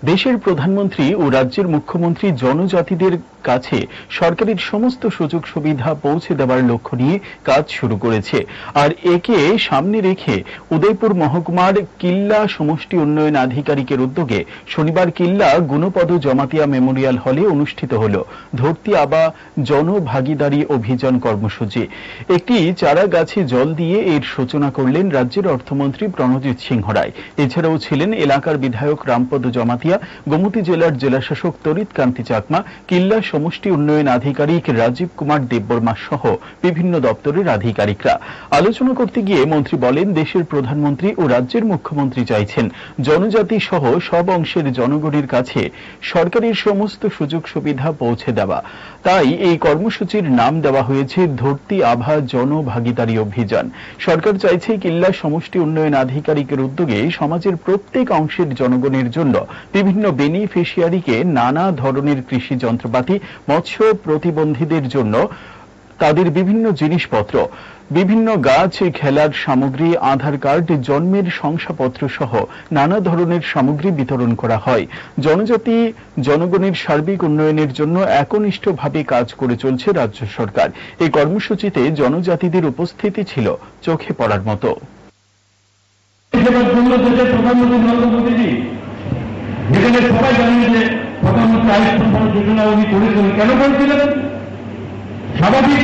দেশের প্রধানমন্ত্রী ও রাজ্যের মুখ্যমন্ত্রী জনজাতিদের কাছে সরকারের সমস্ত সুযোগ সুবিধা পৌঁছে দেওয়ার লক্ষ্য নিয়ে কাজ শুরু করেছে। আর একে সামনে রেখে উদয়পুর মহকুমার কিল্লা সমষ্টি উন্নয়ন আধিকারিকের উদ্যোগে শনিবার কিল্লা গুণপদ জমাতিয়া মেমোরিয়াল হলে অনুষ্ঠিত হল ধরতি আবা জনভাগিদারি অভিযান কর্মসূচি। একটি চারা গাছে জল দিয়ে এর সূচনা করলেন রাজ্যের অর্থমন্ত্রী প্রণজিৎ সিংহ রায়। এছাড়াও ছিলেন এলাকার বিধায়ক রামপদ জমাতিয়া, গোমতী জেলার জেলাশাসক তরিৎ কান্তি চাকমা, কিল্লা সমষ্টি উন্নয়ন আধিকারিক রাজীব কুমার দেববর্মা সহ বিভিন্ন দপ্তরের আধিকারিকরা। আলোচনা করতে গিয়ে মন্ত্রী বলেন, দেশের প্রধানমন্ত্রী ও রাজ্যের মুখ্যমন্ত্রী চাইছেন জনজাতি সহ সব অংশের জনগণের কাছে সরকারের সমস্ত সুযোগ সুবিধা পৌঁছে দেওয়া। তাই এই কর্মসূচির নাম দেওয়া হয়েছে ধরতি আভা জনভাগিদারি অভিযান। সরকার চাইছে কিল্লা সমষ্টি উন্নয়ন আধিকারিকের উদ্যোগে সমাজের প্রত্যেক অংশের জনগণের জন্য বিভিন্ন বেনিফিশিয়ারিকে নানা ধরনের কৃষি যন্ত্রপাতি, মৎস্য প্রতিবন্ধীদের জন্য তাদের বিভিন্ন জিনিসপত্র, বিভিন্ন গাছ, খেলার সামগ্রী, আধার কার্ড, জন্মের শংসাপত্র সহ নানা ধরনের সামগ্রী বিতরণ করা হয়। জনজাতি জনগণের সার্বিক উন্নয়নের জন্য একনিষ্ঠভাবে কাজ করে চলছে রাজ্য সরকার। এই কর্মসূচিতে জনজাতিদের উপস্থিতি ছিল চোখে পড়ার মতো। যেখানে সবাই জানেন যে প্রধানমন্ত্রী আয়ুষ্মান যোজনা উনি করেছিলেন, কেন করেছিলেন? স্বাভাবিক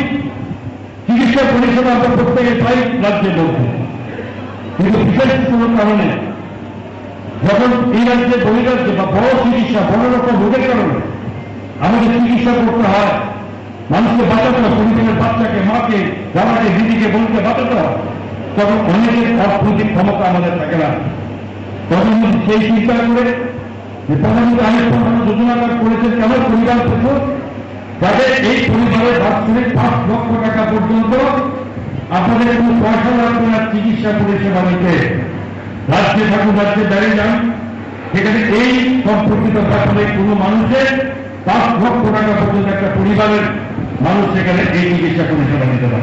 চিকিৎসা পরিষেবা আমরা প্রত্যেকে পাই রাজ্যের মধ্যে, কিন্তু বিশেষ কোনো কারণে যখন এই রাজ্যে বহিরাজ্যে বা বড় চিকিৎসা, বড় রকম রোগের কারণে আমাদের চিকিৎসা করতে হয়, মানুষকে বাঁচাতে হয়, পরিবারের বাচ্চাকে, মাকে, বাবাকে, দিদিকে, বোনকে বাঁচাতে হয়, তখন অনেকের অর্থনৈতিক ক্ষমতা আমাদের থাকে না। তখন সেই চিন্তা করে যে প্রধানমন্ত্রী আয়ুষ্মান যোজনাটা করেছেন কেন পরিবার থেকে, যাতে এই পরিবারের বাৎসরিক 5 লক্ষ টাকা পর্যন্ত আপনাদের কোনো পয়সা লাগবে না চিকিৎসা পরিষেবা নিতে। রাজ্যে থাকুন, রাজ্যে দাঁড়িয়ে যান, সেখানে এই সম্পর্কিত ব্যাপারে কোনো মানুষের 5 লক্ষ টাকা পর্যন্ত একটা পরিবারের মানুষ সেখানে এই চিকিৎসা পরিষেবা নিতে পারে।